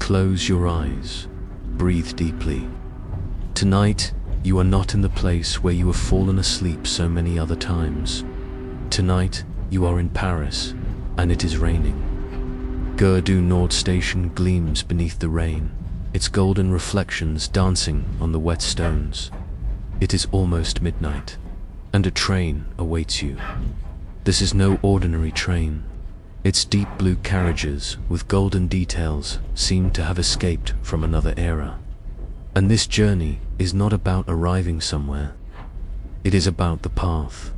close your eyes. Breathe deeply. Tonight, you are not in the place where you have fallen asleep so many other times. Tonight, you are in Paris, and it is raining. Gare du Nord station gleams beneath the rain, its golden reflections dancing on the wet stones. It is almost midnight, and a train awaits you. This is no ordinary train. Its deep blue carriages with golden details seem to have escaped from another era. And this journey is not about arriving somewhere. It is about the path.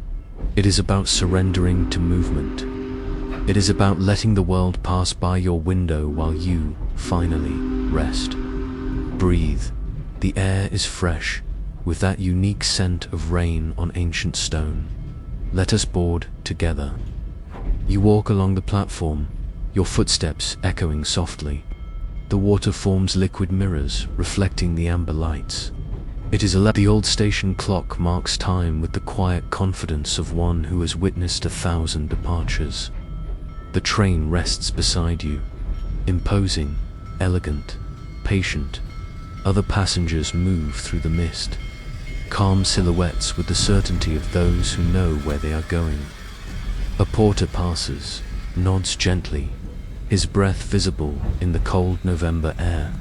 It is about surrendering to movement. It is about letting the world pass by your window while you, finally, rest. Breathe. The air is fresh, with that unique scent of rain on ancient stone. Let us board together. You walk along the platform, your footsteps echoing softly. The water forms liquid mirrors, reflecting the amber lights. It is 11. The old station clock marks time with the quiet confidence of one who has witnessed 1,000 departures. The train rests beside you, imposing, elegant, patient. Other passengers move through the mist, calm silhouettes with the certainty of those who know where they are going. A porter passes, nods gently, his breath visible in the cold November air.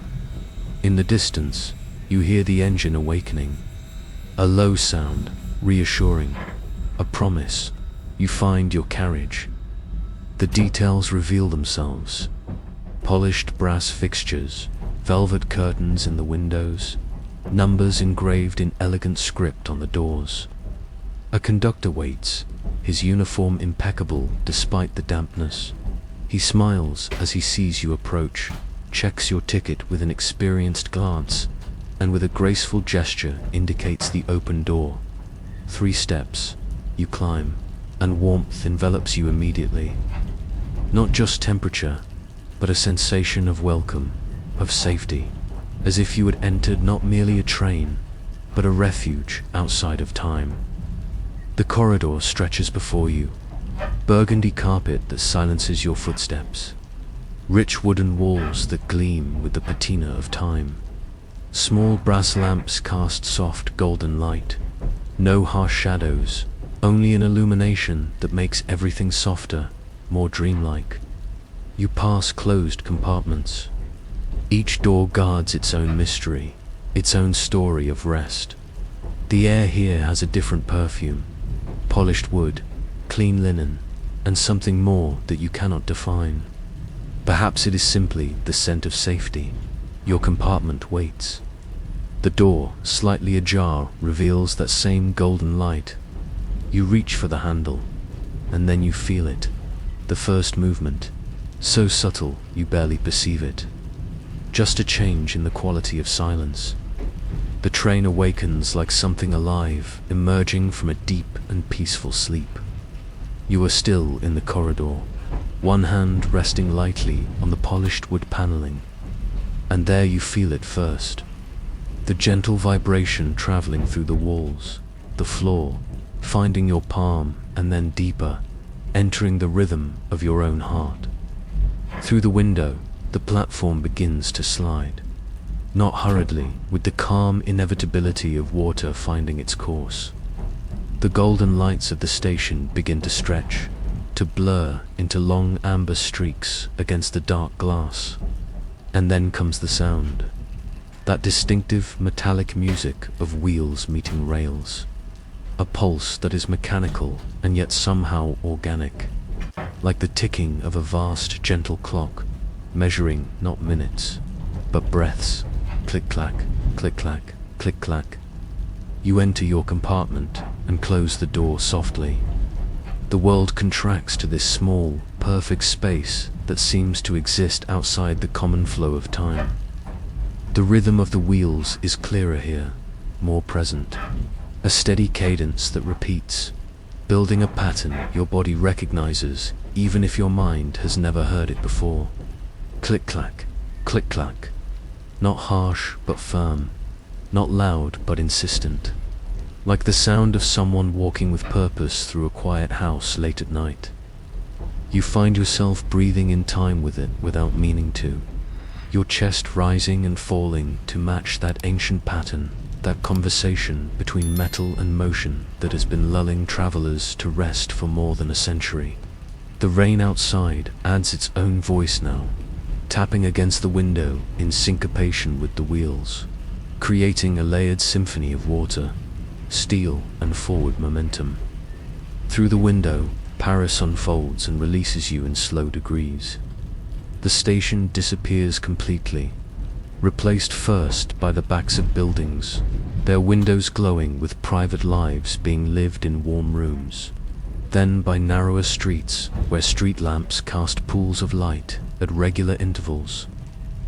In the distance, you hear the engine awakening. A low sound, reassuring, a promise. You find your carriage. The details reveal themselves. Polished brass fixtures, velvet curtains in the windows, numbers engraved in elegant script on the doors. A conductor waits, his uniform impeccable despite the dampness. He smiles as he sees you approach, checks your ticket with an experienced glance, and with a graceful gesture indicates the open door. 3 steps, you climb, and warmth envelops you immediately. Not just temperature, but a sensation of welcome, of safety, as if you had entered not merely a train, but a refuge outside of time. The corridor stretches before you, burgundy carpet that silences your footsteps, rich wooden walls that gleam with the patina of time. Small brass lamps cast soft golden light, no harsh shadows, only an illumination that makes everything softer, more dreamlike. You pass closed compartments. Each door guards its own mystery, its own story of rest. The air here has a different perfume, polished wood, clean linen, and something more that you cannot define. Perhaps it is simply the scent of safety. Your compartment waits. The door, slightly ajar, reveals that same golden light. You reach for the handle, and then you feel it. The first movement, so subtle you barely perceive it. Just a change in the quality of silence. The train awakens like something alive, emerging from a deep and peaceful sleep. You are still in the corridor, one hand resting lightly on the polished wood paneling. And there you feel it first. The gentle vibration traveling through the walls, the floor, finding your palm, and then deeper, entering the rhythm of your own heart. Through the window, the platform begins to slide. Not hurriedly, with the calm inevitability of water finding its course. The golden lights of the station begin to stretch, to blur into long amber streaks against the dark glass. And then comes the sound. That distinctive metallic music of wheels meeting rails. A pulse that is mechanical and yet somehow organic. Like the ticking of a vast, gentle clock, measuring not minutes, but breaths. Click-clack, click-clack, click-clack. You enter your compartment and close the door softly. The world contracts to this small, perfect space that seems to exist outside the common flow of time. The rhythm of the wheels is clearer here, more present. A steady cadence that repeats, building a pattern your body recognizes even if your mind has never heard it before. Click-clack, click-clack. Not harsh but firm, not loud but insistent. Like the sound of someone walking with purpose through a quiet house late at night. You find yourself breathing in time with it without meaning to. your chest rising and falling to match that ancient pattern, that conversation between metal and motion that has been lulling travelers to rest for more than a century. The rain outside adds its own voice now, tapping against the window in syncopation with the wheels, creating a layered symphony of water, steel, and forward momentum. Through the window, Paris unfolds and releases you in slow degrees. The station disappears completely, replaced first by the backs of buildings, their windows glowing with private lives being lived in warm rooms. Then by narrower streets, where street lamps cast pools of light at regular intervals,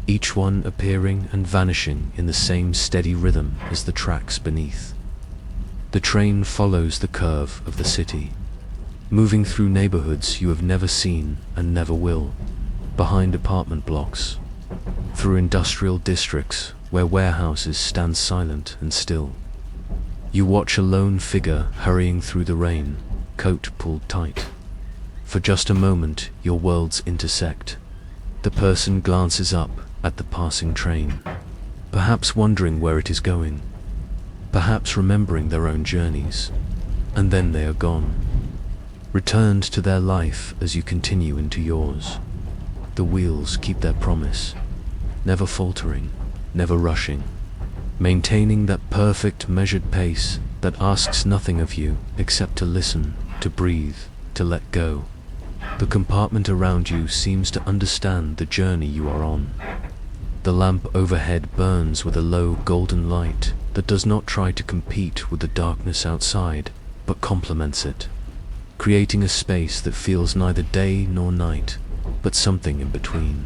each one appearing and vanishing in the same steady rhythm as the tracks beneath. The train follows the curve of the city, moving through neighborhoods you have never seen and never will, behind apartment blocks, through industrial districts where warehouses stand silent and still. You watch a lone figure hurrying through the rain, coat pulled tight. For just a moment, your worlds intersect. The person glances up at the passing train, perhaps wondering where it is going, perhaps remembering their own journeys, and then they are gone, returned to their life as you continue into yours. The wheels keep their promise, never faltering, never rushing, maintaining that perfect measured pace that asks nothing of you except to listen, to breathe, to let go. The compartment around you seems to understand the journey you are on. The lamp overhead burns with a low golden light that does not try to compete with the darkness outside, but complements it, creating a space that feels neither day nor night, but something in between.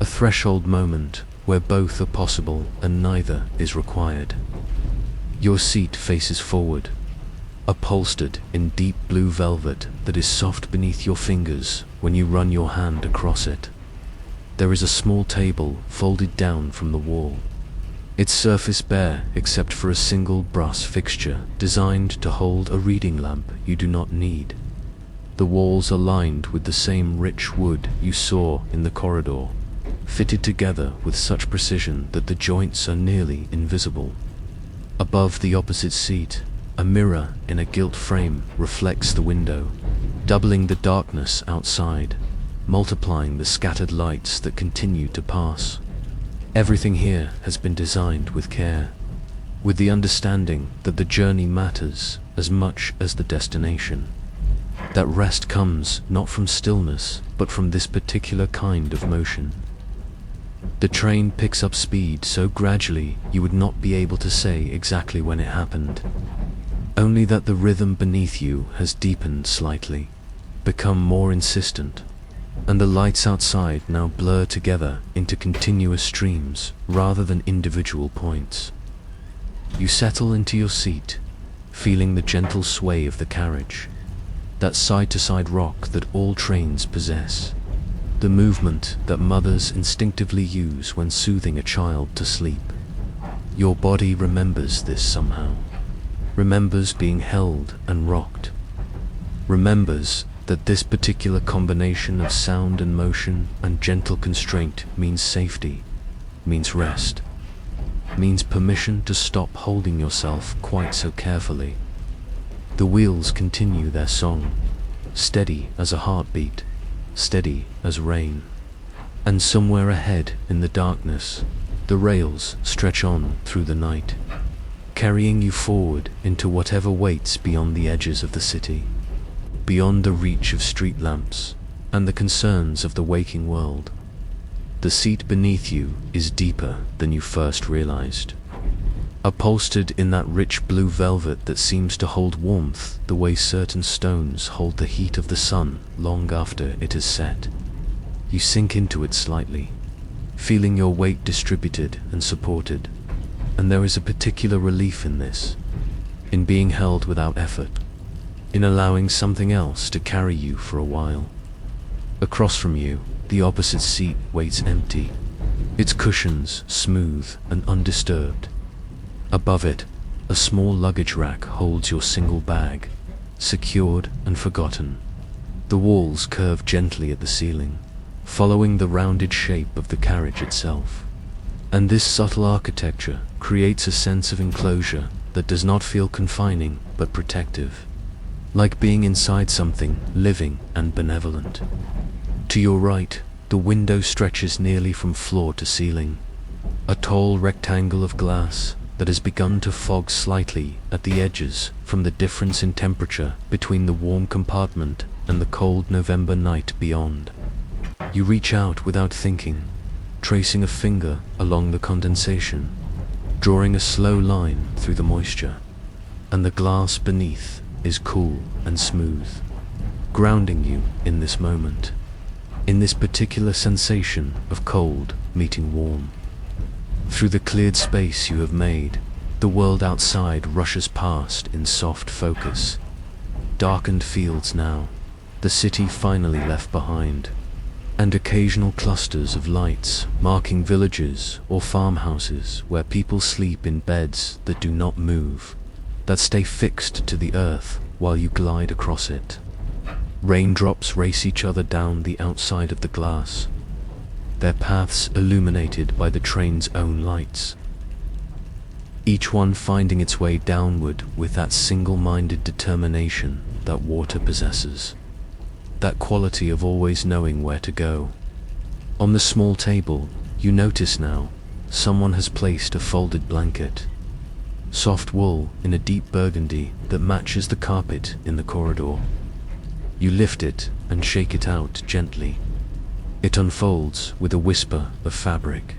A threshold moment where both are possible and neither is required. Your seat faces forward, upholstered in deep blue velvet that is soft beneath your fingers when you run your hand across it. There is a small table folded down from the wall, its surface bare except for a single brass fixture designed to hold a reading lamp you do not need. The walls are lined with the same rich wood you saw in the corridor, fitted together with such precision that the joints are nearly invisible. Above the opposite seat, a mirror in a gilt frame reflects the window, doubling the darkness outside, multiplying the scattered lights that continue to pass. Everything here has been designed with care, with the understanding that the journey matters as much as the destination. That rest comes not from stillness, but from this particular kind of motion. The train picks up speed so gradually you would not be able to say exactly when it happened, only that the rhythm beneath you has deepened slightly, become more insistent, and the lights outside now blur together into continuous streams rather than individual points. You settle into your seat, feeling the gentle sway of the carriage, that side-to-side rock that all trains possess, the movement that mothers instinctively use when soothing a child to sleep. Your body remembers this somehow, remembers being held and rocked, remembers that this particular combination of sound and motion and gentle constraint means safety, means rest, means permission to stop holding yourself quite so carefully. The wheels continue their song, steady as a heartbeat, steady as rain. And somewhere ahead in the darkness, the rails stretch on through the night, carrying you forward into whatever waits beyond the edges of the city, beyond the reach of street lamps and the concerns of the waking world. The seat beneath you is deeper than you first realized, upholstered in that rich blue velvet that seems to hold warmth the way certain stones hold the heat of the sun long after it has set. You sink into it slightly, feeling your weight distributed and supported, and there is a particular relief in this, in being held without effort, in allowing something else to carry you for a while. Across from you, the opposite seat waits empty, its cushions smooth and undisturbed. Above it, a small luggage rack holds your single bag, secured and forgotten. The walls curve gently at the ceiling, following the rounded shape of the carriage itself. And this subtle architecture creates a sense of enclosure that does not feel confining but protective, like being inside something living and benevolent. To your right, the window stretches nearly from floor to ceiling, a tall rectangle of glass that has begun to fog slightly at the edges from the difference in temperature between the warm compartment and the cold November night beyond. You reach out without thinking, tracing a finger along the condensation, drawing a slow line through the moisture, and the glass beneath is cool and smooth, grounding you in this moment, in this particular sensation of cold meeting warm. Through the cleared space you have made, the world outside rushes past in soft focus. Darkened fields now, the city finally left behind, and occasional clusters of lights marking villages or farmhouses where people sleep in beds that do not move, that stay fixed to the earth while you glide across it. Raindrops race each other down the outside of the glass, their paths illuminated by the train's own lights, each one finding its way downward with that single-minded determination that water possesses, that quality of always knowing where to go. On the small table, you notice now, someone has placed a folded blanket, soft wool in a deep burgundy that matches the carpet in the corridor. You lift it and shake it out gently. It unfolds with a whisper of fabric,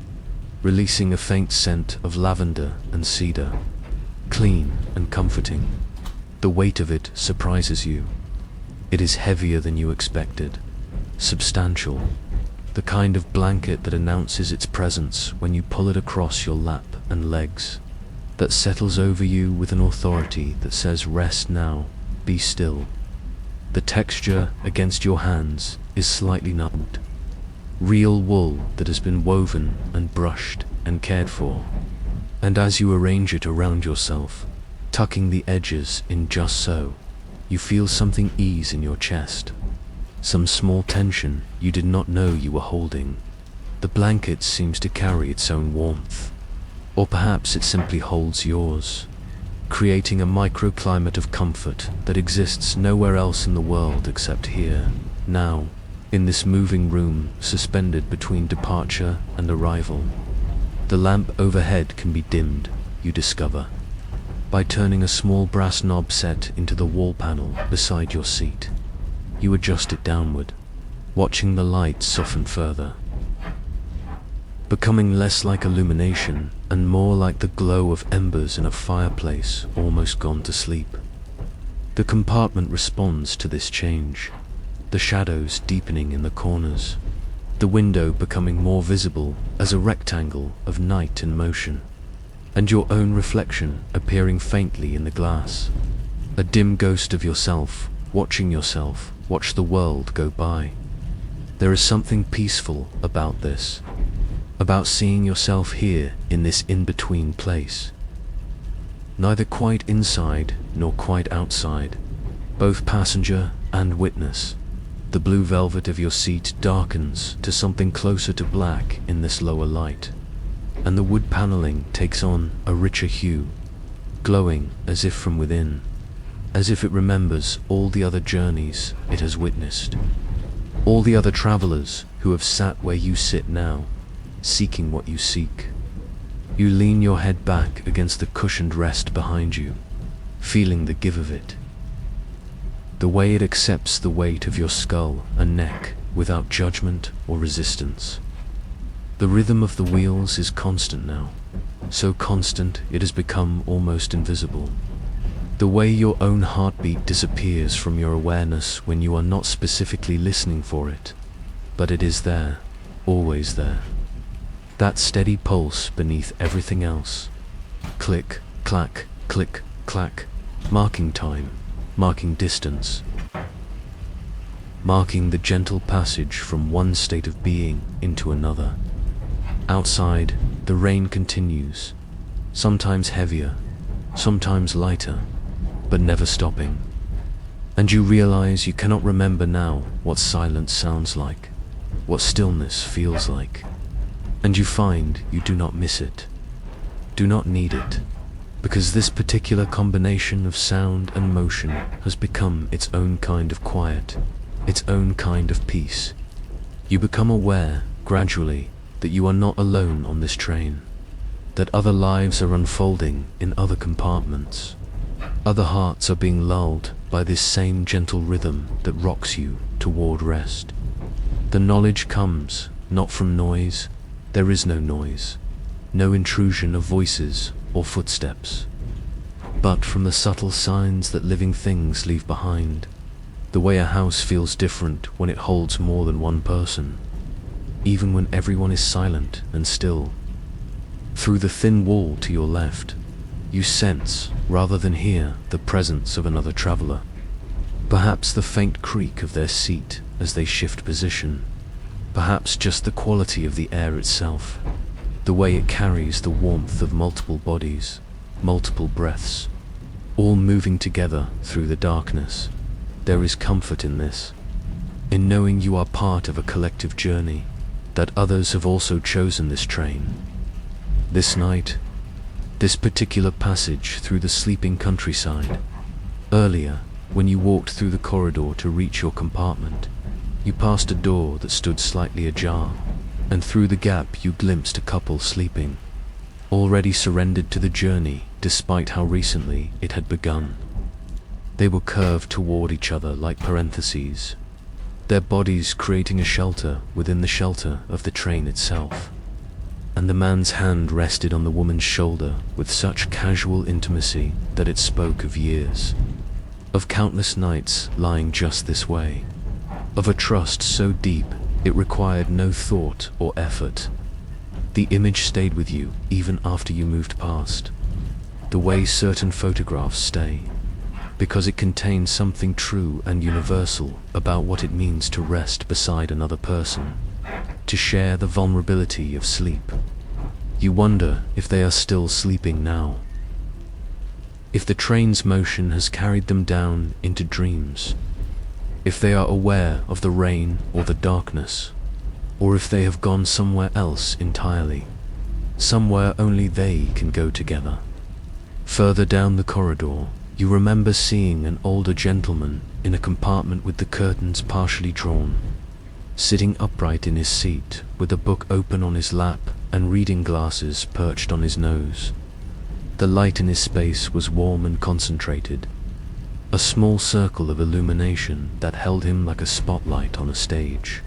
releasing a faint scent of lavender and cedar, clean and comforting. The weight of it surprises you. It is heavier than you expected, substantial, the kind of blanket that announces its presence when you pull it across your lap and legs, that settles over you with an authority that says rest now, be still. The texture against your hands is slightly nubbed, real wool that has been woven and brushed and cared for. And as you arrange it around yourself, tucking the edges in just so, you feel something ease in your chest, some small tension you did not know you were holding. The blanket seems to carry its own warmth, or perhaps it simply holds yours, creating a microclimate of comfort that exists nowhere else in the world except here, now, in this moving room suspended between departure and arrival. The lamp overhead can be dimmed, you discover, by turning a small brass knob set into the wall panel beside your seat. You adjust it downward, watching the light soften further, becoming less like illumination and more like the glow of embers in a fireplace almost gone to sleep. The compartment responds to this change, the shadows deepening in the corners, the window becoming more visible as a rectangle of night in motion, and your own reflection appearing faintly in the glass, a dim ghost of yourself, watching yourself watch the world go by. There is something peaceful about this, about seeing yourself here in this in-between place, neither quite inside nor quite outside, both passenger and witness. The blue velvet of your seat darkens to something closer to black in this lower light, and the wood paneling takes on a richer hue, glowing as if from within, as if it remembers all the other journeys it has witnessed, all the other travelers who have sat where you sit now, seeking what you seek. You lean your head back against the cushioned rest behind you, feeling the give of it, the way it accepts the weight of your skull and neck without judgment or resistance. The rhythm of the wheels is constant now, so constant it has become almost invisible. The way your own heartbeat disappears from your awareness when you are not specifically listening for it, but it is there, always there. That steady pulse beneath everything else. Click, clack, click, clack, marking time, marking distance, marking the gentle passage from one state of being into another. Outside, the rain continues, sometimes heavier, sometimes lighter, but never stopping. And you realize you cannot remember now what silence sounds like. what stillness feels like. And you find you do not miss it, do not need it, because this particular combination of sound and motion has become its own kind of quiet, its own kind of peace. You become aware, gradually, that you are not alone on this train, that other lives are unfolding in other compartments. Other hearts are being lulled by this same gentle rhythm that rocks you toward rest. The knowledge comes not from noise. There is no noise, no intrusion of voices or footsteps, but from the subtle signs that living things leave behind. The way a house feels different when it holds more than one person, even when everyone is silent and still. Through the thin wall to your left, you sense, rather than hear, the presence of another traveler. Perhaps the faint creak of their seat as they shift position. Perhaps just the quality of the air itself, the way it carries the warmth of multiple bodies, multiple breaths, all moving together through the darkness. There is comfort in this, in knowing you are part of a collective journey, that others have also chosen this train. This night, this particular passage through the sleeping countryside. Earlier, when you walked through the corridor to reach your compartment, you passed a door that stood slightly ajar, and through the gap you glimpsed a couple sleeping, already surrendered to the journey despite how recently it had begun. They were curved toward each other like parentheses, their bodies creating a shelter within the shelter of the train itself. And the man's hand rested on the woman's shoulder with such casual intimacy that it spoke of years, of countless nights lying just this way, of a trust so deep it required no thought or effort. The image stayed with you even after you moved past, the way certain photographs stay, because it contains something true and universal about what it means to rest beside another person, to share the vulnerability of sleep. You wonder if they are still sleeping now, if the train's motion has carried them down into dreams, if they are aware of the rain or the darkness, or if they have gone somewhere else entirely, somewhere only they can go together. Further down the corridor, you remember seeing an older gentleman in a compartment with the curtains partially drawn, sitting upright in his seat with a book open on his lap and reading glasses perched on his nose. The light in his space was warm and concentrated, a small circle of illumination that held him like a spotlight on a stage.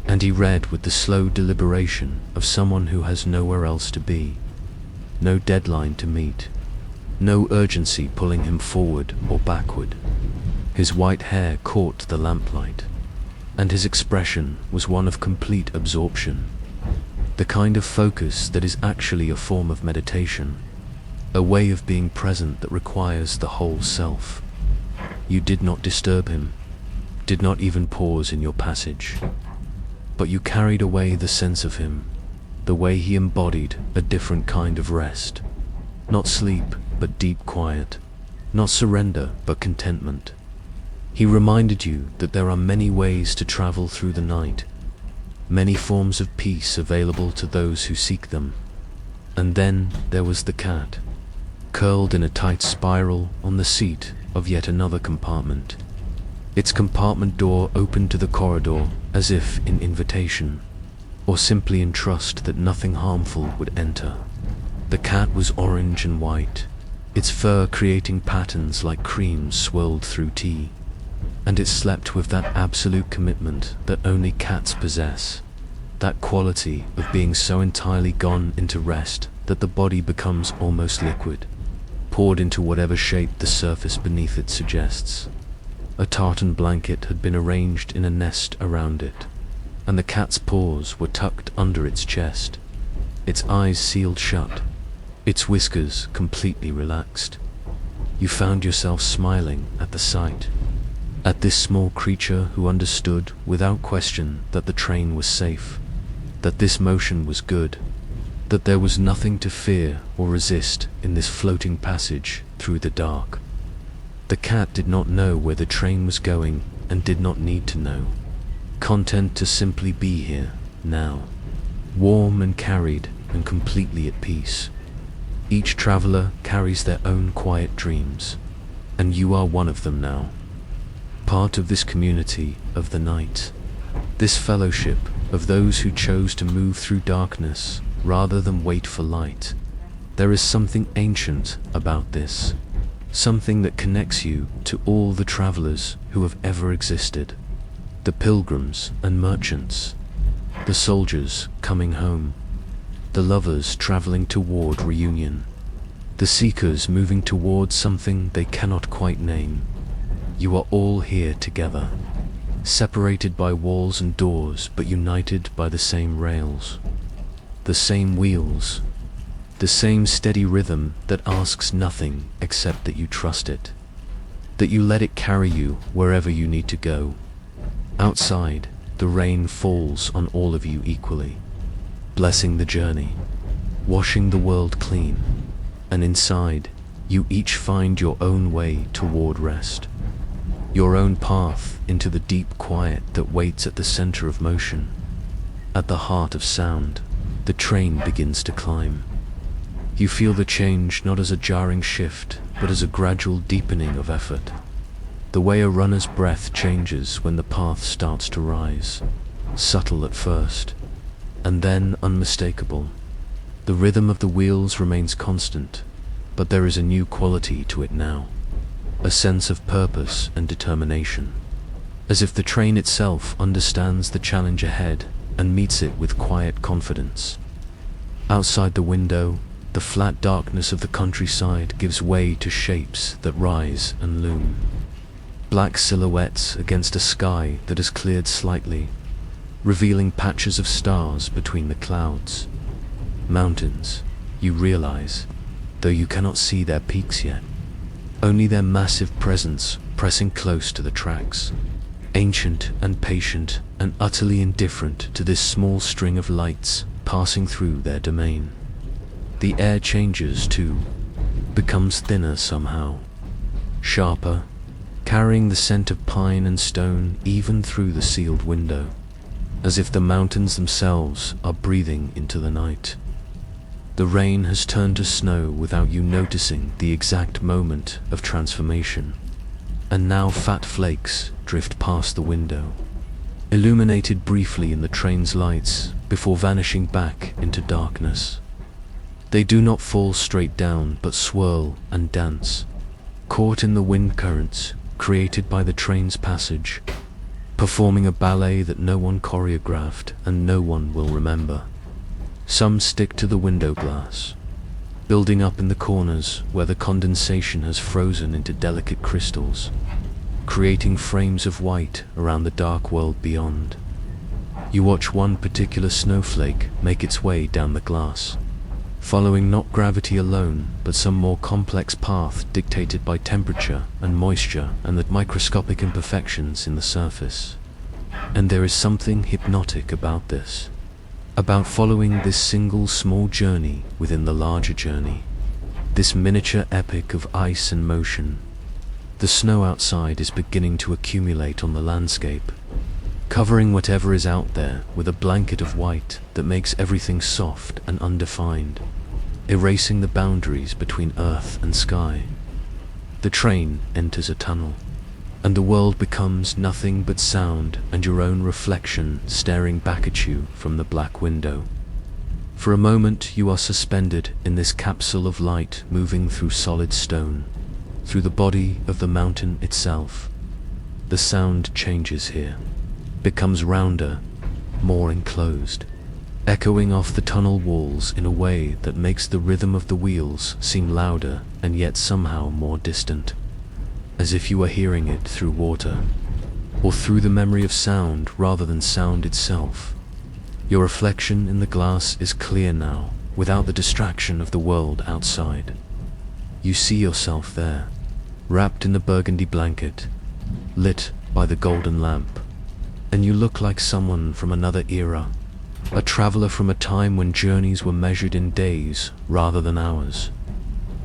And he read with the slow deliberation of someone who has nowhere else to be, no deadline to meet, no urgency pulling him forward or backward. His white hair caught the lamplight, and his expression was one of complete absorption, the kind of focus that is actually a form of meditation, a way of being present that requires the whole self. You did not disturb him, did not even pause in your passage, but you carried away the sense of him, the way he embodied a different kind of rest, not sleep, but deep quiet, not surrender, but contentment. He reminded you that there are many ways to travel through the night, many forms of peace available to those who seek them. And then there was the cat, curled in a tight spiral on the seat of yet another compartment. Its compartment door opened to the corridor as if in invitation, or simply in trust that nothing harmful would enter. The cat was orange and white, its fur creating patterns like cream swirled through tea, and it slept with that absolute commitment that only cats possess, that quality of being so entirely gone into rest that the body becomes almost liquid, poured into whatever shape the surface beneath it suggests. A tartan blanket had been arranged in a nest around it, and the cat's paws were tucked under its chest, its eyes sealed shut, its whiskers completely relaxed. You found yourself smiling at the sight, at this small creature who understood without question that the train was safe, that this motion was good, that there was nothing to fear or resist in this floating passage through the dark. The cat did not know where the train was going and did not need to know. content to simply be here, now, warm and carried and completely at peace. Each traveler carries their own quiet dreams, and you are one of them now. Part of this community of the night, this fellowship of those who chose to move through darkness rather than wait for light. There is something ancient about this, something that connects you to all the travelers who have ever existed, the pilgrims and merchants, the soldiers coming home, the lovers traveling toward reunion, the seekers moving towards something they cannot quite name. You are all here together, separated by walls and doors, but united by the same rails, the same wheels, the same steady rhythm that asks nothing except that you trust it, that you let it carry you wherever you need to go. Outside, the rain falls on all of you equally, blessing the journey, washing the world clean, and inside, you each find your own way toward rest, your own path into the deep quiet that waits at the center of motion. At the heart of sound, the train begins to climb. You feel the change not as a jarring shift, but as a gradual deepening of effort. The way a runner's breath changes when the path starts to rise, subtle at first, and then unmistakable. The rhythm of the wheels remains constant, but there is a new quality to it now, a sense of purpose and determination, as if the train itself understands the challenge ahead and meets it with quiet confidence. Outside the window, the flat darkness of the countryside gives way to shapes that rise and loom. Black silhouettes against a sky that has cleared slightly, revealing patches of stars between the clouds. Mountains, you realize, though you cannot see their peaks yet, only their massive presence pressing close to the tracks, ancient and patient and utterly indifferent to this small string of lights passing through their domain. The air changes too, becomes thinner somehow, sharper, carrying the scent of pine and stone even through the sealed window, as if the mountains themselves are breathing into the night. The rain has turned to snow without you noticing the exact moment of transformation, and now fat flakes drift past the window, illuminated briefly in the train's lights before vanishing back into darkness. They do not fall straight down but swirl and dance, caught in the wind currents created by the train's passage, performing a ballet that no one choreographed and no one will remember. Some stick to the window glass, building up in the corners where the condensation has frozen into delicate crystals, creating frames of white around the dark world beyond. You watch one particular snowflake make its way down the glass, following not gravity alone, but some more complex path dictated by temperature and moisture and the microscopic imperfections in the surface. And there is something hypnotic about this, about following this single small journey within the larger journey, this miniature epic of ice and motion. The snow outside is beginning to accumulate on the landscape, covering whatever is out there with a blanket of white that makes everything soft and undefined, erasing the boundaries between earth and sky. The train enters a tunnel, and the world becomes nothing but sound and your own reflection staring back at you from the black window. For a moment you are suspended in this capsule of light moving through solid stone, through the body of the mountain itself. The sound changes here, becomes rounder, more enclosed, echoing off the tunnel walls in a way that makes the rhythm of the wheels seem louder and yet somehow more distant, as if you are hearing it through water, or through the memory of sound rather than sound itself. Your reflection in the glass is clear now, without the distraction of the world outside. You see yourself there, wrapped in the burgundy blanket, lit by the golden lamp, and you look like someone from another era, a traveler from a time when journeys were measured in days rather than hours,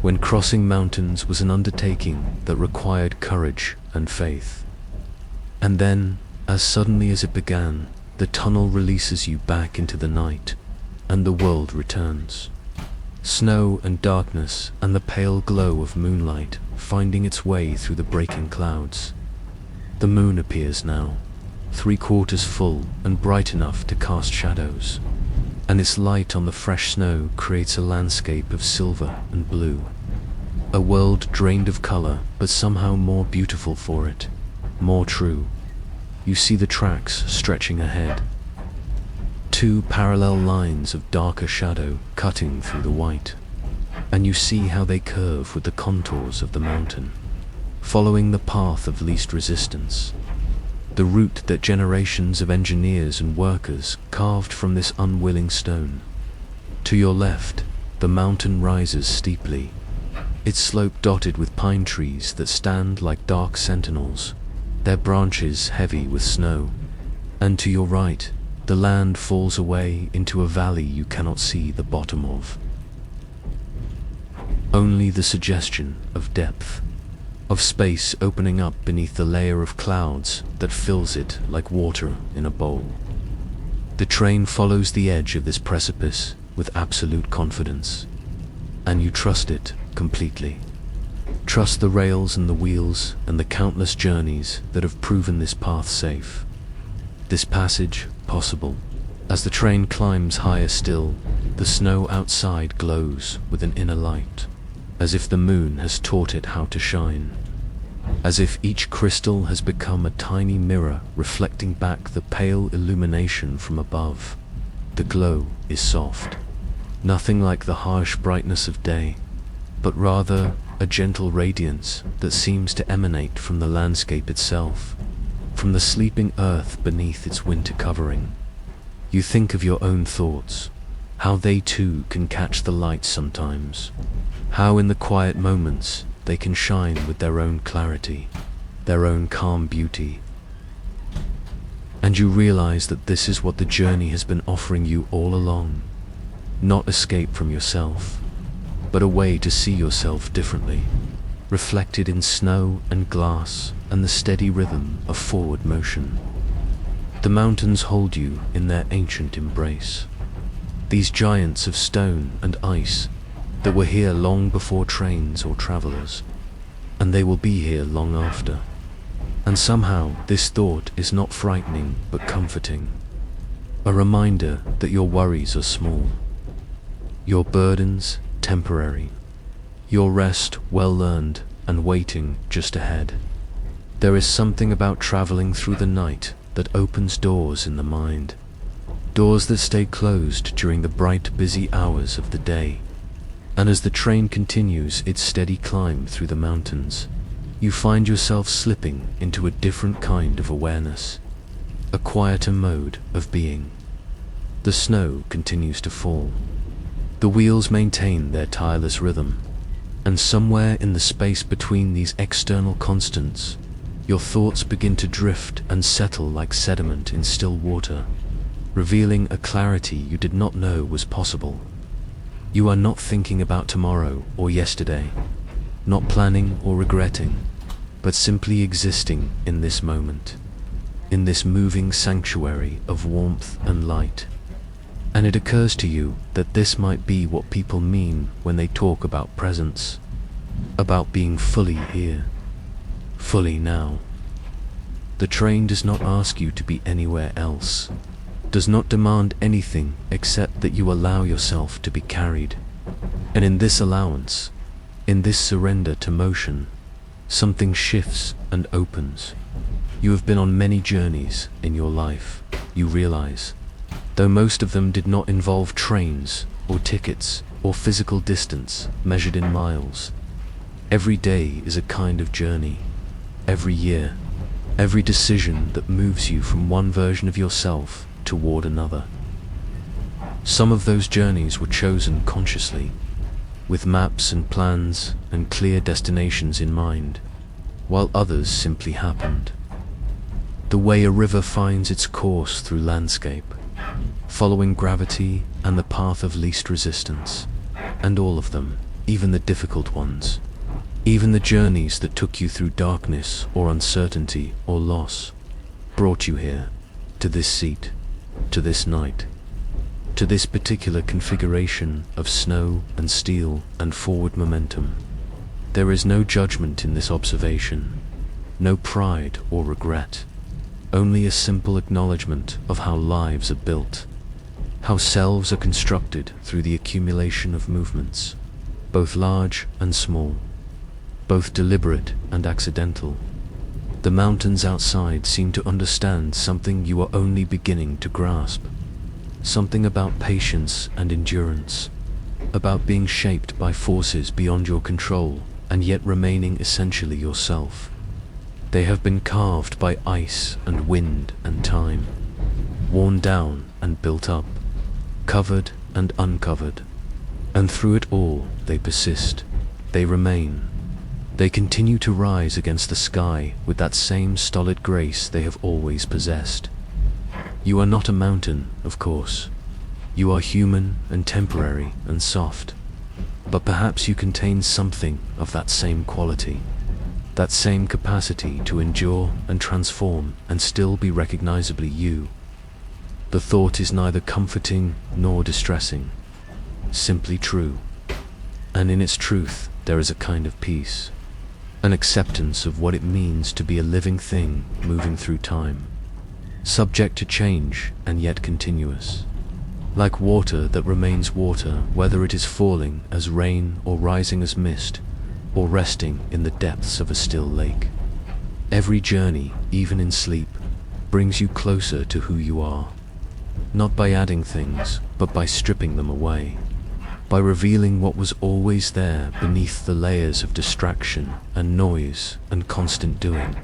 when crossing mountains was an undertaking that required courage and faith. And then, As suddenly as it began, the tunnel releases you back into the night, and the world returns. Snow and darkness and the pale glow of moonlight finding its way through the breaking clouds. The moon appears now, 3/4 full and bright enough to cast shadows, and its light on the fresh snow creates a landscape of silver and blue. A world drained of color, but somehow more beautiful for it, more true. You see the tracks stretching ahead. 2 parallel lines of darker shadow cutting through the white, and you see how they curve with the contours of the mountain, following the path of least resistance, the route that generations of engineers and workers carved from this unwilling stone. To your left, the mountain rises steeply, its slope dotted with pine trees that stand like dark sentinels, their branches heavy with snow, and to your right, the land falls away into a valley you cannot see the bottom of. Only the suggestion of depth, of space opening up beneath the layer of clouds that fills it like water in a bowl. The train follows the edge of this precipice with absolute confidence, and you trust it completely. Trust the rails and the wheels and the countless journeys that have proven this path safe, this passage possible. As the train climbs higher still, the snow outside glows with an inner light, as if the moon has taught it how to shine, as if each crystal has become a tiny mirror reflecting back the pale illumination from above. The glow is soft, nothing like the harsh brightness of day, but rather a gentle radiance that seems to emanate from the landscape itself, from the sleeping earth beneath its winter covering. You think of your own thoughts, how they too can catch the light sometimes, how in the quiet moments they can shine with their own clarity, their own calm beauty. And you realize that this is what the journey has been offering you all along, not escape from yourself, but a way to see yourself differently, reflected in snow and glass and the steady rhythm of forward motion. The mountains hold you in their ancient embrace, these giants of stone and ice that were here long before trains or travelers, and they will be here long after. And somehow this thought is not frightening but comforting, a reminder that your worries are small, your burdens temporary, your rest well-earned and waiting just ahead. There is something about traveling through the night that opens doors in the mind, doors that stay closed during the bright, busy hours of the day. And as the train continues its steady climb through the mountains, you find yourself slipping into a different kind of awareness, a quieter mode of being. The snow continues to fall. The wheels maintain their tireless rhythm, and somewhere in the space between these external constants, your thoughts begin to drift and settle like sediment in still water, revealing a clarity you did not know was possible. You are not thinking about tomorrow or yesterday, not planning or regretting, but simply existing in this moment, in this moving sanctuary of warmth and light. And it occurs to you that this might be what people mean when they talk about presence, about being fully here, fully now. The train does not ask you to be anywhere else, does not demand anything except that you allow yourself to be carried. And in this allowance, in this surrender to motion, something shifts and opens. You have been on many journeys in your life, you realize, though most of them did not involve trains or tickets or physical distance measured in miles. Every day is a kind of journey. Every year, every decision that moves you from one version of yourself toward another. Some of those journeys were chosen consciously, with maps and plans and clear destinations in mind, while others simply happened. The way a river finds its course through landscape, following gravity and the path of least resistance, and all of them, even the difficult ones, even the journeys that took you through darkness or uncertainty or loss, brought you here, to this seat, to this night, to this particular configuration of snow and steel and forward momentum. There is no judgment in this observation, no pride or regret, only a simple acknowledgement of how lives are built, how selves are constructed through the accumulation of movements, both large and small, both deliberate and accidental. The mountains outside seem to understand something you are only beginning to grasp, something about patience and endurance, about being shaped by forces beyond your control and yet remaining essentially yourself. They have been carved by ice and wind and time, worn down and built up, covered and uncovered, and through it all they persist, they remain. They continue to rise against the sky with that same stolid grace they have always possessed. You are not a mountain, of course. You are human and temporary and soft. But perhaps you contain something of that same quality, that same capacity to endure and transform and still be recognizably you. The thought is neither comforting nor distressing, simply true. And in its truth there is a kind of peace, an acceptance of what it means to be a living thing moving through time, subject to change and yet continuous, like water that remains water whether it is falling as rain or rising as mist, or resting in the depths of a still lake. Every journey, even in sleep, brings you closer to who you are, not by adding things, but by stripping them away, by revealing what was always there beneath the layers of distraction and noise and constant doing.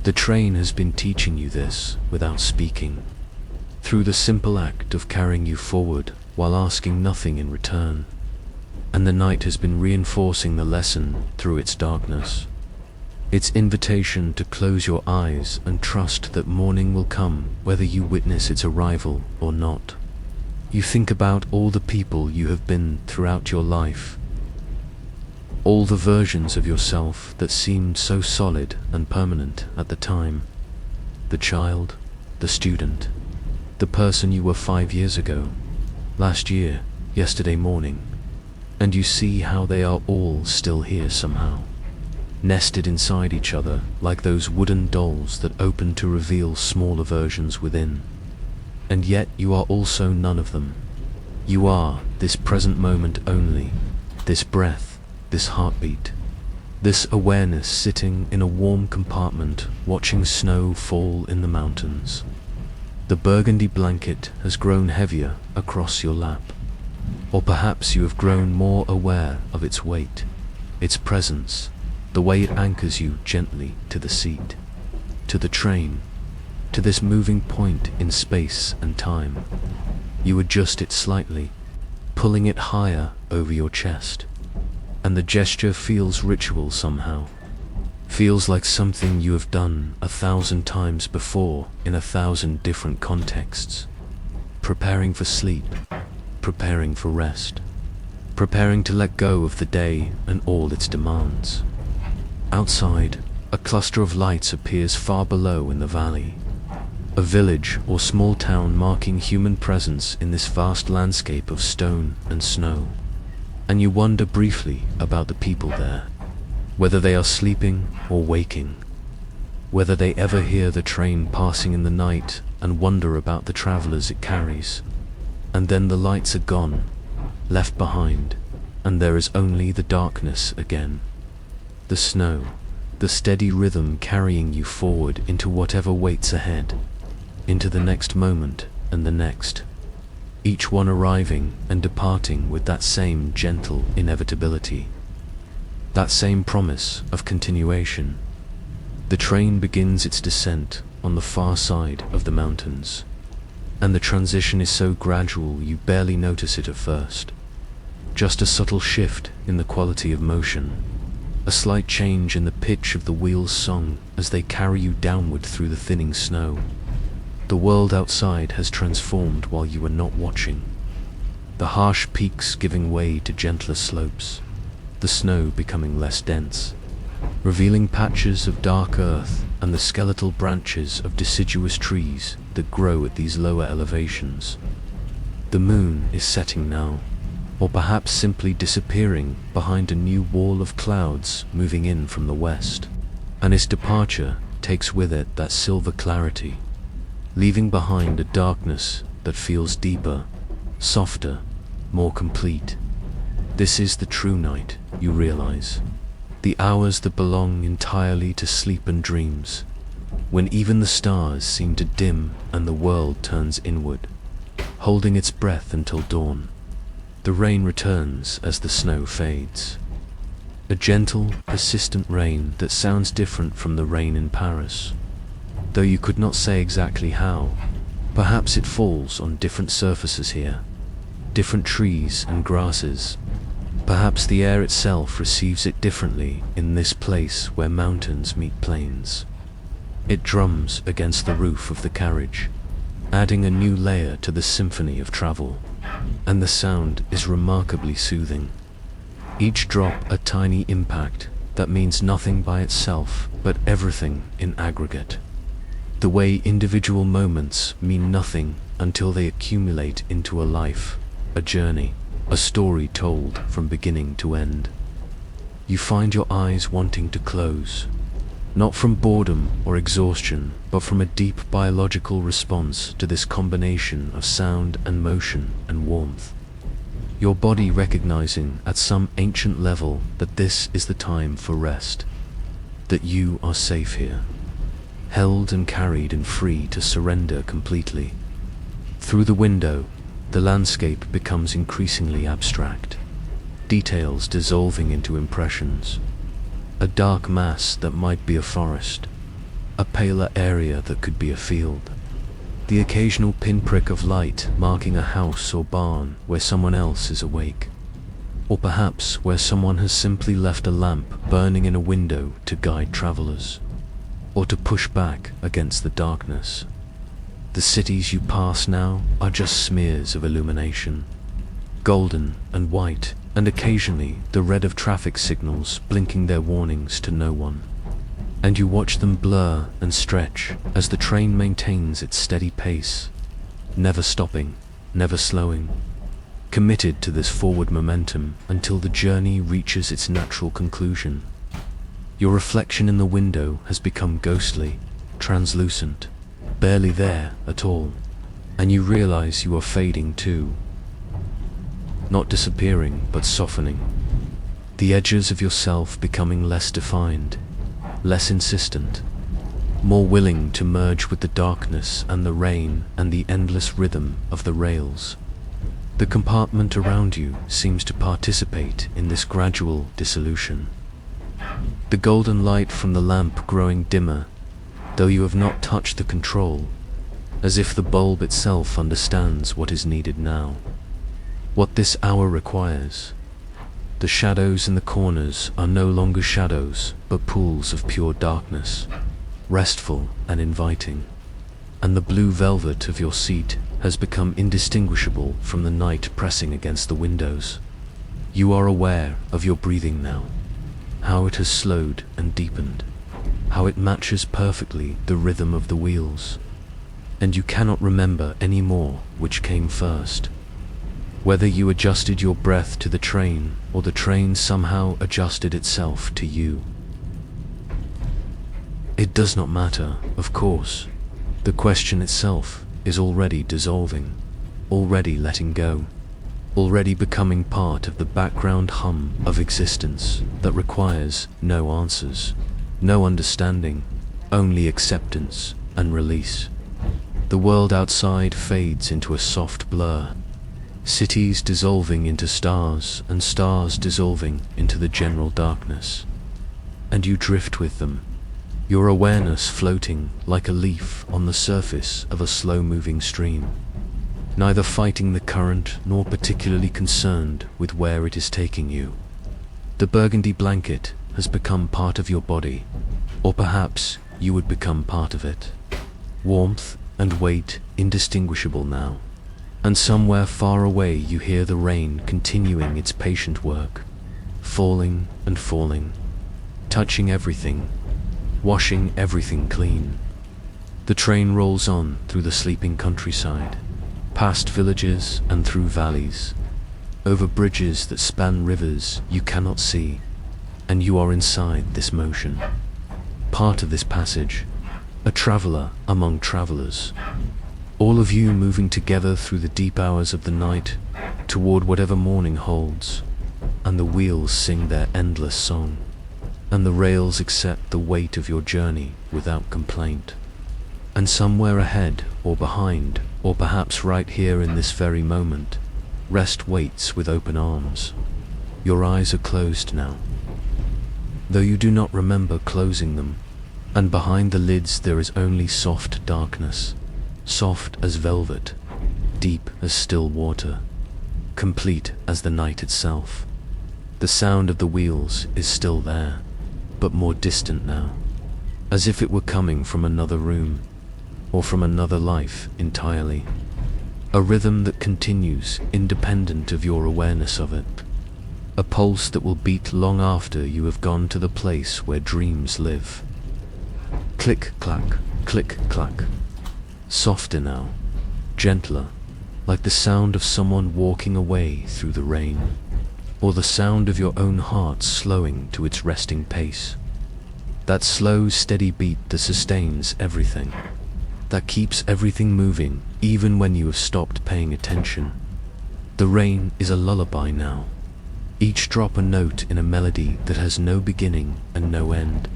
The train has been teaching you this without speaking, through the simple act of carrying you forward while asking nothing in return. And the night has been reinforcing the lesson through its darkness, its invitation to close your eyes and trust that morning will come whether you witness its arrival or not. You think about all the people you have been throughout your life, all the versions of yourself that seemed so solid and permanent at the time, the child, the student, the person you were 5 years ago, last year, yesterday morning, and you see how they are all still here somehow, nested inside each other like those wooden dolls that open to reveal smaller versions within. And yet you are also none of them. You are this present moment only, this breath, this heartbeat, this awareness sitting in a warm compartment watching snow fall in the mountains. The burgundy blanket has grown heavier across your lap, or perhaps you have grown more aware of its weight, its presence, the way it anchors you gently to the seat, to the train, to this moving point in space and time. You adjust it slightly, pulling it higher over your chest, and the gesture feels ritual somehow, feels like something you have done 1,000 times before in 1,000 different contexts, preparing for sleep, preparing for rest, preparing to let go of the day and all its demands. Outside, a cluster of lights appears far below in the valley, a village or small town marking human presence in this vast landscape of stone and snow. And you wonder briefly about the people there, whether they are sleeping or waking, whether they ever hear the train passing in the night and wonder about the travelers it carries. And then the lights are gone, left behind, and there is only the darkness again. The snow, the steady rhythm carrying you forward into whatever waits ahead, into the next moment and the next, each one arriving and departing with that same gentle inevitability, that same promise of continuation. The train begins its descent on the far side of the mountains, and the transition is so gradual you barely notice it at first. Just a subtle shift in the quality of motion, a slight change in the pitch of the wheels' song as they carry you downward through the thinning snow. The world outside has transformed while you were not watching. The harsh peaks giving way to gentler slopes, the snow becoming less dense, revealing patches of dark earth and the skeletal branches of deciduous trees that grow at these lower elevations. The moon is setting now, or perhaps simply disappearing behind a new wall of clouds moving in from the west, and its departure takes with it that silver clarity, leaving behind a darkness that feels deeper, softer, more complete. This is the true night, you realize. The hours that belong entirely to sleep and dreams, when even the stars seem to dim and the world turns inward, holding its breath until dawn. The rain returns as the snow fades. A gentle, persistent rain that sounds different from the rain in Paris. Though you could not say exactly how, perhaps it falls on different surfaces here, different trees and grasses. Perhaps the air itself receives it differently in this place where mountains meet plains. It drums against the roof of the carriage, adding a new layer to the symphony of travel, and the sound is remarkably soothing. Each drop a tiny impact that means nothing by itself, but everything in aggregate. The way individual moments mean nothing until they accumulate into a life, a journey, a story told from beginning to end. You find your eyes wanting to close, not from boredom or exhaustion, but from a deep biological response to this combination of sound and motion and warmth. Your body recognizing at some ancient level that this is the time for rest, that you are safe here, held and carried and free to surrender completely. Through the window, the landscape becomes increasingly abstract, details dissolving into impressions. A dark mass that might be a forest, a paler area that could be a field, the occasional pinprick of light marking a house or barn where someone else is awake, or perhaps where someone has simply left a lamp burning in a window to guide travelers, or to push back against the darkness. The cities you pass now are just smears of illumination, golden and white, and occasionally the red of traffic signals blinking their warnings to no one. And you watch them blur and stretch as the train maintains its steady pace, never stopping, never slowing, committed to this forward momentum until the journey reaches its natural conclusion. Your reflection in the window has become ghostly, translucent, barely there at all, and you realize you are fading too. Not disappearing, but softening. The edges of yourself becoming less defined, less insistent, more willing to merge with the darkness and the rain and the endless rhythm of the rails. The compartment around you seems to participate in this gradual dissolution. The golden light from the lamp growing dimmer, though you have not touched the control, as if the bulb itself understands what is needed now, what this hour requires. The shadows in the corners are no longer shadows, but pools of pure darkness, restful and inviting, and the blue velvet of your seat has become indistinguishable from the night pressing against the windows. You are aware of your breathing now, how it has slowed and deepened, how it matches perfectly the rhythm of the wheels, and you cannot remember any more which came first. Whether you adjusted your breath to the train, or the train somehow adjusted itself to you. It does not matter, of course. The question itself is already dissolving, already letting go, already becoming part of the background hum of existence that requires no answers, no understanding, only acceptance and release. The world outside fades into a soft blur, cities dissolving into stars and stars dissolving into the general darkness. And you drift with them, your awareness floating like a leaf on the surface of a slow-moving stream, neither fighting the current nor particularly concerned with where it is taking you. The burgundy blanket has become part of your body, or perhaps you would become part of it. Warmth and weight indistinguishable now, and somewhere far away you hear the rain continuing its patient work, falling and falling, touching everything, washing everything clean. The train rolls on through the sleeping countryside, past villages and through valleys, over bridges that span rivers you cannot see, and you are inside this motion, part of this passage, a traveler among travelers. All of you moving together through the deep hours of the night toward whatever morning holds, and the wheels sing their endless song, and the rails accept the weight of your journey without complaint. And somewhere ahead or behind, or perhaps right here in this very moment, rest waits with open arms. Your eyes are closed now, though you do not remember closing them, and behind the lids there is only soft darkness, soft as velvet, deep as still water, complete as the night itself. The sound of the wheels is still there, but more distant now, as if it were coming from another room, or from another life entirely. A rhythm that continues independent of your awareness of it. A pulse that will beat long after you have gone to the place where dreams live. Click-clack, click-clack. Softer now, gentler, like the sound of someone walking away through the rain, or the sound of your own heart slowing to its resting pace. That slow, steady beat that sustains everything, that keeps everything moving even when you have stopped paying attention. The rain is a lullaby now, each drop a note in a melody that has no beginning and no end,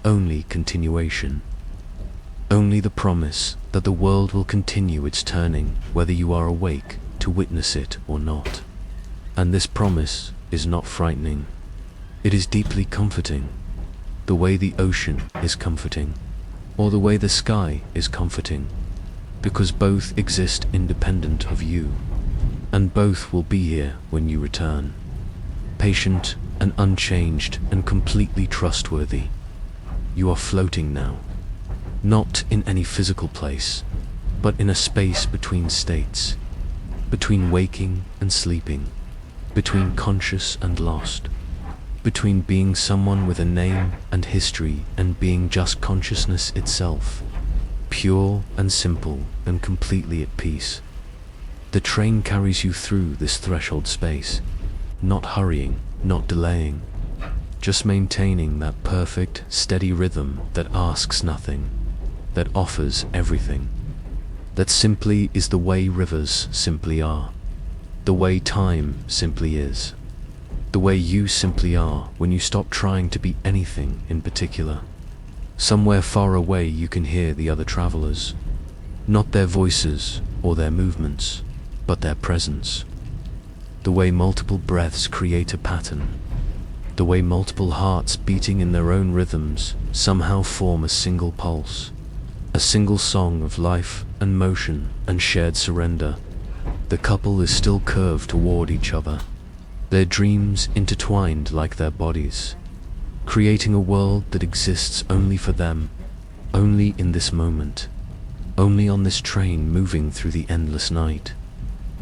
only continuation. Only the promise that the world will continue its turning whether you are awake to witness it or not. And this promise is not frightening. It is deeply comforting, the way the ocean is comforting, or the way the sky is comforting, because both exist independent of you, and both will be here when you return, patient and unchanged and completely trustworthy. You are floating now, not in any physical place, but in a space between states, between waking and sleeping, between conscious and lost, between being someone with a name and history and being just consciousness itself, pure and simple and completely at peace. The train carries you through this threshold space, not hurrying, not delaying, just maintaining that perfect, steady rhythm that asks nothing, that offers everything, that simply is the way rivers simply are, the way time simply is, the way you simply are when you stop trying to be anything in particular. Somewhere far away you can hear the other travelers, not their voices or their movements, but their presence. The way multiple breaths create a pattern, the way multiple hearts beating in their own rhythms somehow form a single pulse, a single song of life and motion and shared surrender. The couple is still curved toward each other, their dreams intertwined like their bodies, creating a world that exists only for them, only in this moment, only on this train moving through the endless night.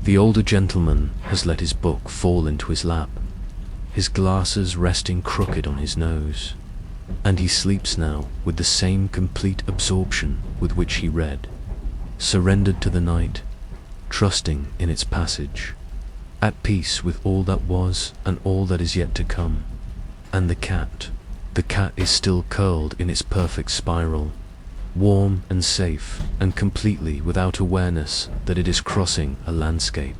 The older gentleman has let his book fall into his lap, his glasses resting crooked on his nose, and he sleeps now with the same complete absorption with which he read, surrendered to the night, trusting in its passage, at peace with all that was and all that is yet to come. And the cat is still curled in its perfect spiral, warm and safe and completely without awareness that it is crossing a landscape,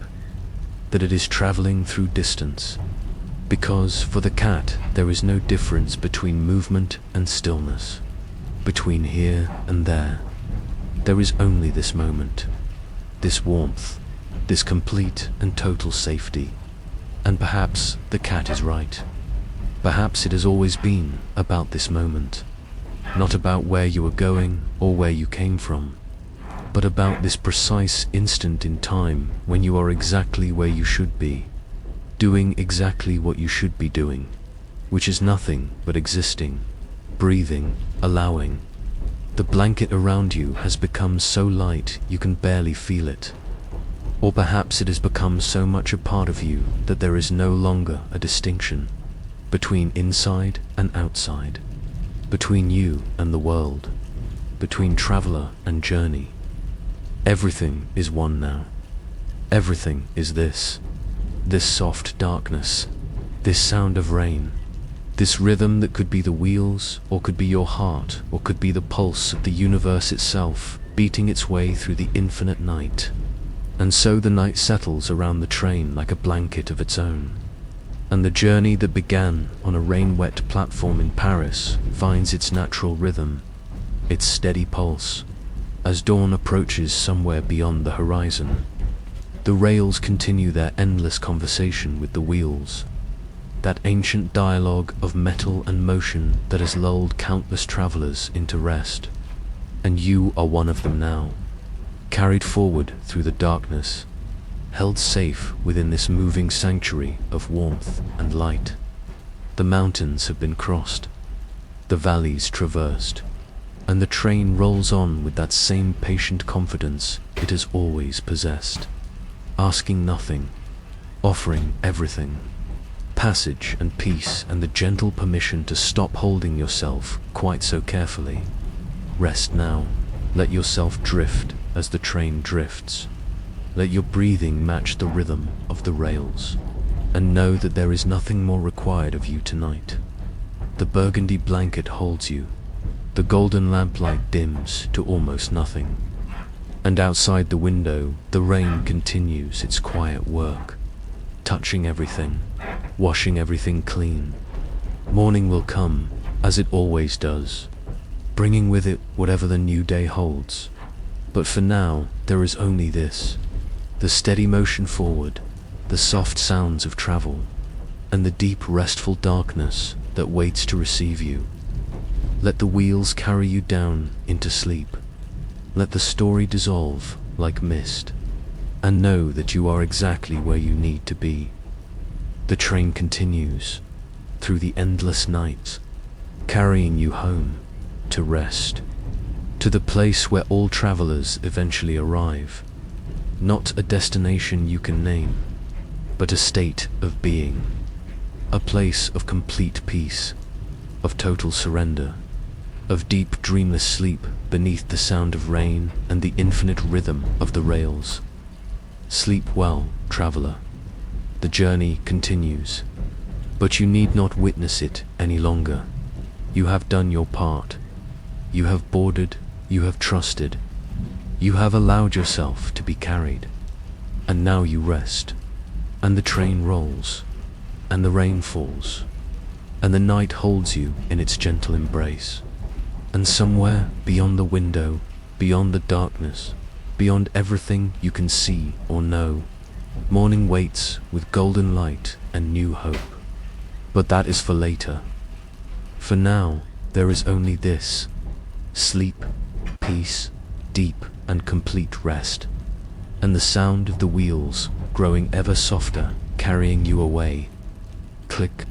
that it is traveling through distance, because for the cat there is no difference between movement and stillness, between here and there. There is only this moment, this warmth, this complete and total safety. And perhaps the cat is right. Perhaps it has always been about this moment, not about where you are going or where you came from, but about this precise instant in time when you are exactly where you should be, doing exactly what you should be doing, which is nothing but existing, breathing, allowing. The blanket around you has become so light you can barely feel it. Or perhaps it has become so much a part of you that there is no longer a distinction between inside and outside, between you and the world, between traveler and journey. Everything is one now. Everything is this soft darkness, this sound of rain, this rhythm that could be the wheels, or could be your heart, or could be the pulse of the universe itself, beating its way through the infinite night. And so the night settles around the train like a blanket of its own. And the journey that began on a rain-wet platform in Paris finds its natural rhythm, its steady pulse, as dawn approaches somewhere beyond the horizon. The rails continue their endless conversation with the wheels, that ancient dialogue of metal and motion that has lulled countless travelers into rest. And you are one of them now, carried forward through the darkness, held safe within this moving sanctuary of warmth and light. The mountains have been crossed, the valleys traversed, and the train rolls on with that same patient confidence it has always possessed, asking nothing, offering everything, passage and peace and the gentle permission to stop holding yourself quite so carefully. Rest now, let yourself drift as the train drifts. Let your breathing match the rhythm of the rails, and know that there is nothing more required of you tonight. The burgundy blanket holds you, the golden lamplight dims to almost nothing, and outside the window the rain continues its quiet work, touching everything, washing everything clean. Morning will come, as it always does, bringing with it whatever the new day holds. But for now, there is only this, the steady motion forward, the soft sounds of travel, and the deep restful darkness that waits to receive you. Let the wheels carry you down into sleep. Let the story dissolve like mist, and know that you are exactly where you need to be. The train continues through the endless night, carrying you home to rest, to the place where all travelers eventually arrive. Not a destination you can name, but a state of being, a place of complete peace, of total surrender, of deep dreamless sleep beneath the sound of rain and the infinite rhythm of the rails. Sleep well, traveler. The journey continues, but you need not witness it any longer. You have done your part. You have boarded, you have trusted, you have allowed yourself to be carried, and now you rest, and the train rolls, and the rain falls, and the night holds you in its gentle embrace. And somewhere beyond the window, beyond the darkness, beyond everything you can see or know, morning waits with golden light and new hope. But that is for later. For now, there is only this: sleep, peace, deep and complete rest, and the sound of the wheels growing ever softer, carrying you away. Click,